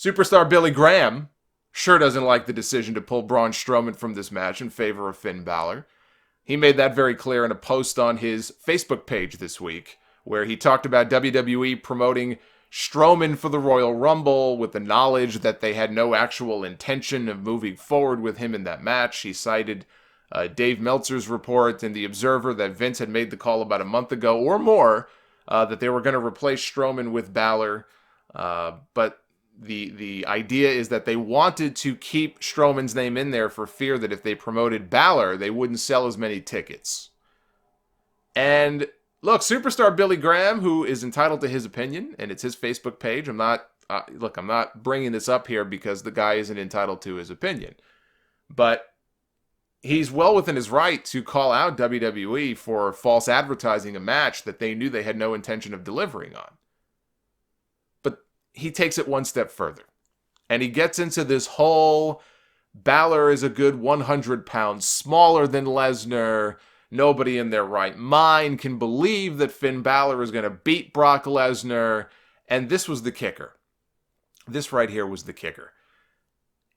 Superstar Billy Graham sure doesn't like the decision to pull Braun Strowman from this match in favor of Finn Balor. He made that very clear in a post on his Facebook page this week, where he talked about WWE promoting Strowman for the Royal Rumble with the knowledge that they had no actual intention of moving forward with him in that match. He cited Dave Meltzer's report in The Observer that Vince had made the call about a month ago or more that they were going to replace Strowman with Balor. But the idea is that they wanted to keep Strowman's name in there for fear that if they promoted Balor, they wouldn't sell as many tickets. And look, Superstar Billy Graham, who is entitled to his opinion, and it's his Facebook page. I'm not bringing this up here because the guy isn't entitled to his opinion. But he's well within his right to call out WWE for false advertising a match that they knew they had no intention of delivering on. But he takes it one step further. And he gets into this whole Balor is a good 100 pounds smaller than Lesnar. Nobody in their right mind can believe that Finn Balor is going to beat Brock Lesnar. And this was the kicker. This right here was the kicker.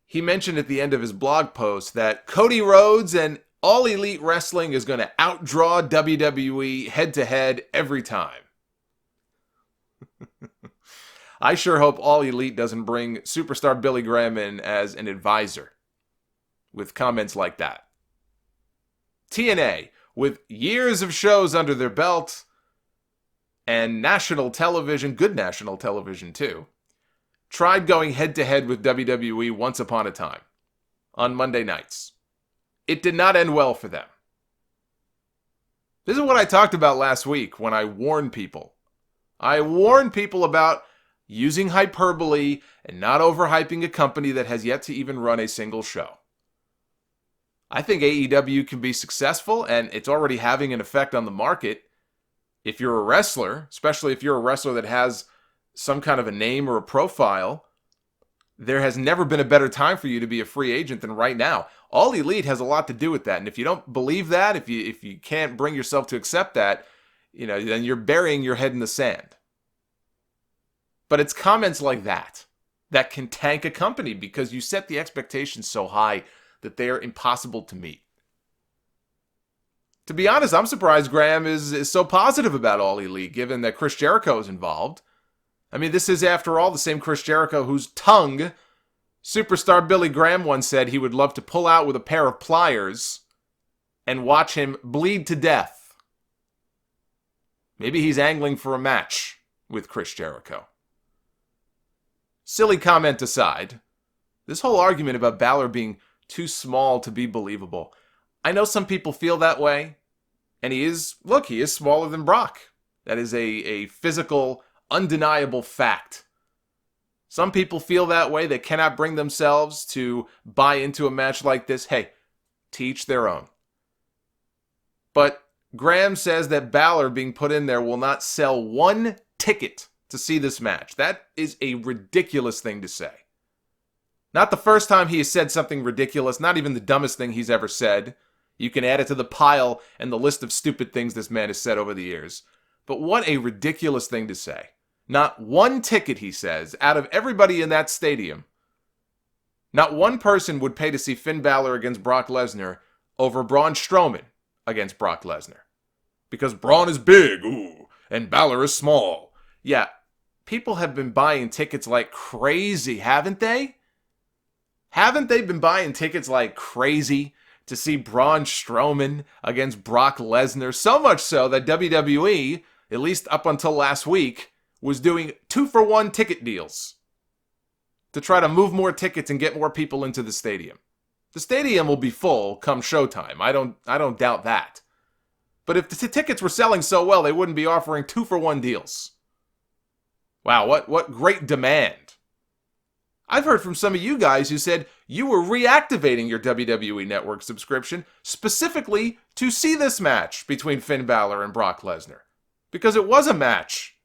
He mentioned at the end of his blog post that Cody Rhodes and All Elite Wrestling is going to outdraw WWE head-to-head every time. I sure hope All Elite doesn't bring Superstar Billy Graham in as an advisor with comments like that. TNA, with years of shows under their belt and national television, good national television too, tried going head-to-head with WWE once upon a time on Monday nights. It did not end well for them. This is what I talked about last week when I warned people. I warned people about using hyperbole and not overhyping a company that has yet to even run a single show. I think AEW can be successful, and it's already having an effect on the market. If you're a wrestler, especially if you're a wrestler that has some kind of a name or a profile, there has never been a better time for you to be a free agent than right now. All Elite has a lot to do with that, and if you don't believe that, if you can't bring yourself to accept that, then you're burying your head in the sand. But it's comments like that that can tank a company because you set the expectations so high that they are impossible to meet. To be honest, I'm surprised Graham is so positive about All Elite, given that Chris Jericho is involved. I mean, this is, after all, the same Chris Jericho whose tongue Superstar Billy Graham once said he would love to pull out with a pair of pliers and watch him bleed to death. Maybe he's angling for a match with Chris Jericho. Silly comment aside, this whole argument about Balor being too small to be believable, I know some people feel that way, and he is smaller than Brock. That is a physical, undeniable fact. Some people feel that way. They cannot bring themselves to buy into a match like this. Hey, to each their own. But Graham says that Balor being put in there will not sell one ticket to see this match. That is a ridiculous thing to say. Not the first time he has said something ridiculous, not even the dumbest thing he's ever said. You can add it to the pile and the list of stupid things this man has said over the years. But what a ridiculous thing to say. Not one ticket, he says, out of everybody in that stadium. Not one person would pay to see Finn Balor against Brock Lesnar over Braun Strowman against Brock Lesnar. Because Braun is big, and Balor is small. Yeah, people have been buying tickets like crazy, haven't they? Haven't they been buying tickets like crazy to see Braun Strowman against Brock Lesnar? So much so that WWE, at least up until last week, was doing 2-for-1 ticket deals to try to move more tickets and get more people into the stadium. The stadium will be full come showtime. I don't doubt that. But if the tickets were selling so well, they wouldn't be offering 2-for-1 deals. Wow, what great demand. I've heard from some of you guys who said you were reactivating your WWE Network subscription specifically to see this match between Finn Balor and Brock Lesnar. Because it was a match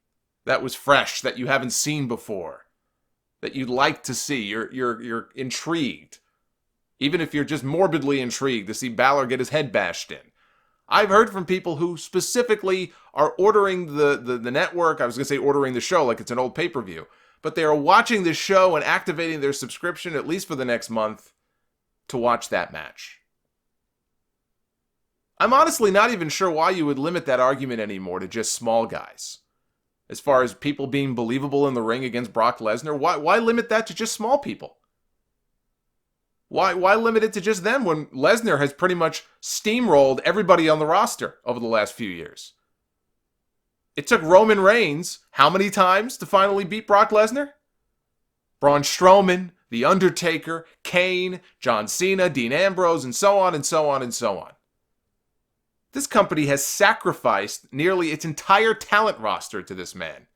that was fresh, that you haven't seen before, that you'd like to see. You're intrigued. Even if you're just morbidly intrigued to see Balor get his head bashed in. I've heard from people who specifically are ordering the network. I was going to say ordering the show like it's an old pay-per-view. but they are watching this show and activating their subscription, at least for the next month, to watch that match. I'm honestly not even sure why you would limit that argument anymore to just small guys. As far as people being believable in the ring against Brock Lesnar, why limit that to just small people? Why limit it to just them when Lesnar has pretty much steamrolled everybody on the roster over the last few years? It took Roman Reigns how many times to finally beat Brock Lesnar? Braun Strowman, The Undertaker, Kane, John Cena, Dean Ambrose, and so on and so on and so on. This company has sacrificed nearly its entire talent roster to this man.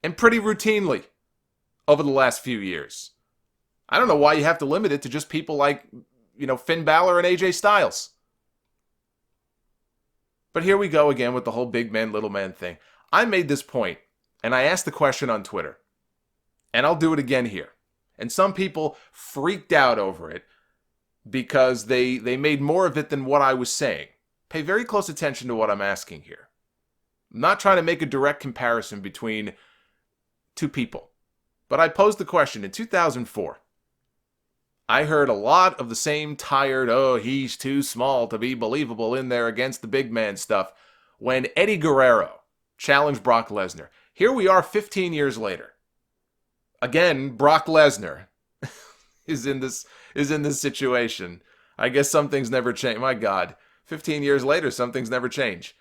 And pretty routinely over the last few years. I don't know why you have to limit it to just people like, Finn Balor and AJ Styles. But here we go again with the whole big man, little man thing. I made this point, and I asked the question on Twitter. And I'll do it again here. And some people freaked out over it because they made more of it than what I was saying. Pay very close attention to what I'm asking here. I'm not trying to make a direct comparison between two people. But I posed the question in 2004. I heard a lot of the same tired, he's too small to be believable in there against the big man stuff when Eddie Guerrero challenged Brock Lesnar. Here we are 15 years later. Again, Brock Lesnar is in this situation. I guess some things never change. My God, 15 years later, some things never change.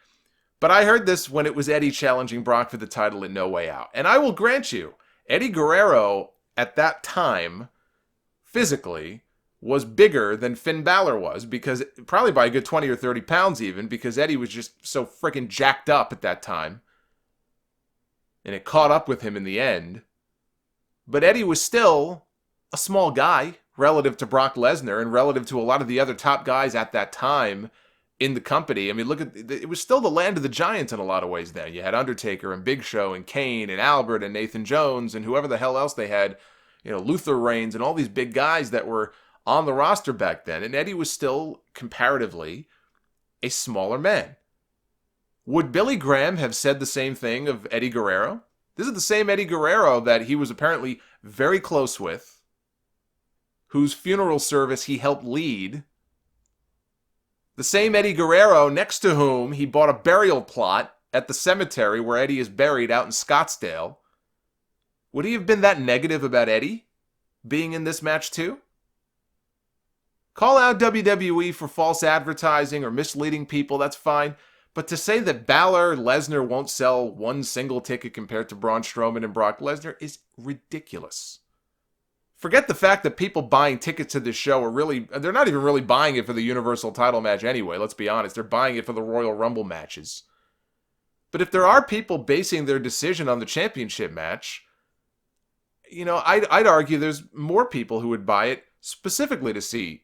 But I heard this when it was Eddie challenging Brock for the title at No Way Out. And I will grant you, Eddie Guerrero at that time, physically, was bigger than Finn Balor was, because probably by a good 20 or 30 pounds even, because Eddie was just so freaking jacked up at that time. And it caught up with him in the end. But Eddie was still a small guy relative to Brock Lesnar and relative to a lot of the other top guys at that time in the company. I mean, look at it was still the land of the giants in a lot of ways then. You had Undertaker and Big Show and Kane and Albert and Nathan Jones and whoever the hell else they had, Luther Reigns and all these big guys that were on the roster back then. And Eddie was still comparatively a smaller man. Would Billy Graham have said the same thing of Eddie Guerrero? This is the same Eddie Guerrero that he was apparently very close with, whose funeral service he helped lead. The same Eddie Guerrero next to whom he bought a burial plot at the cemetery where Eddie is buried out in Scottsdale. Would he have been that negative about Eddie being in this match too? Call out WWE for false advertising or misleading people, that's fine. But to say that Balor, Lesnar won't sell one single ticket compared to Braun Strowman and Brock Lesnar is ridiculous. Forget the fact that people buying tickets to this show they're not even really buying it for the Universal title match anyway, let's be honest. They're buying it for the Royal Rumble matches. But if there are people basing their decision on the championship match, I'd argue there's more people who would buy it specifically to see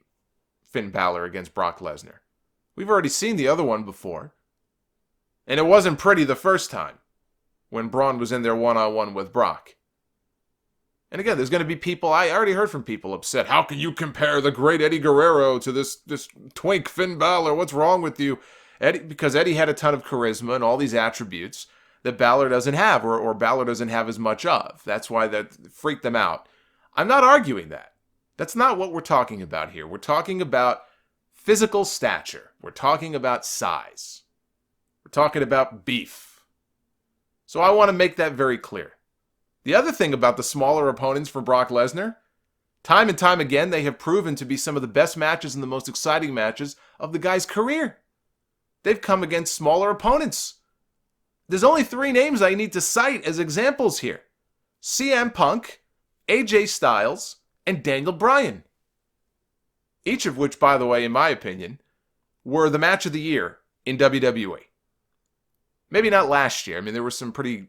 Finn Balor against Brock Lesnar. We've already seen the other one before. And it wasn't pretty the first time, when Braun was in there one-on-one with Brock. And again, there's going to be people, I already heard from people upset, how can you compare the great Eddie Guerrero to this twink Finn Balor? What's wrong with you? Because Eddie had a ton of charisma and all these attributes that Balor doesn't have, or Balor doesn't have as much of. That's why that freaked them out. I'm not arguing that. That's not what we're talking about here. We're talking about physical stature. We're talking about size. We're talking about beef. So I want to make that very clear. The other thing about the smaller opponents for Brock Lesnar, time and time again, they have proven to be some of the best matches and the most exciting matches of the guy's career. They've come against smaller opponents. There's only 3 names I need to cite as examples here. CM Punk, AJ Styles, and Daniel Bryan. Each of which, by the way, in my opinion, were the match of the year in WWE. Maybe not last year. I mean, there were some pretty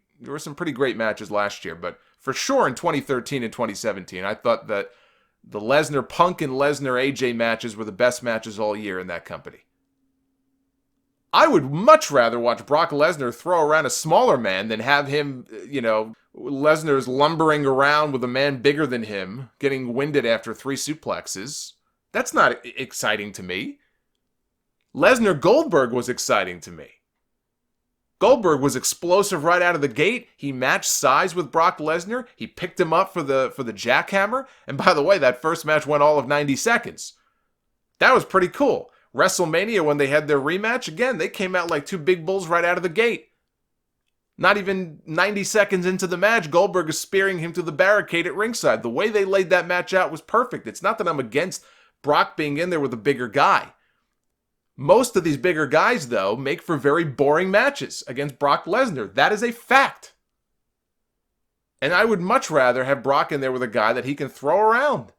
great matches last year, but for sure in 2013 and 2017, I thought that the Lesnar Punk and Lesnar AJ matches were the best matches all year in that company. I would much rather watch Brock Lesnar throw around a smaller man than have him, Lesnar's lumbering around with a man bigger than him, getting winded after 3 suplexes. That's not exciting to me. Lesnar Goldberg was exciting to me. Goldberg was explosive right out of the gate. He matched size with Brock Lesnar. He picked him up for the jackhammer. And by the way, that first match went all of 90 seconds. That was pretty cool. WrestleMania, when they had their rematch, again, they came out like two big bulls right out of the gate. Not even 90 seconds into the match, Goldberg is spearing him to the barricade at ringside. The way they laid that match out was perfect. It's not that I'm against Brock being in there with a bigger guy. Most of these bigger guys, though, make for very boring matches against Brock Lesnar. That is a fact. And I would much rather have Brock in there with a guy that he can throw around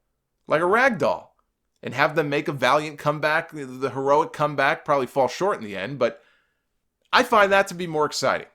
like a rag doll and have them make a valiant comeback. The heroic comeback probably fall short in the end, but I find that to be more exciting.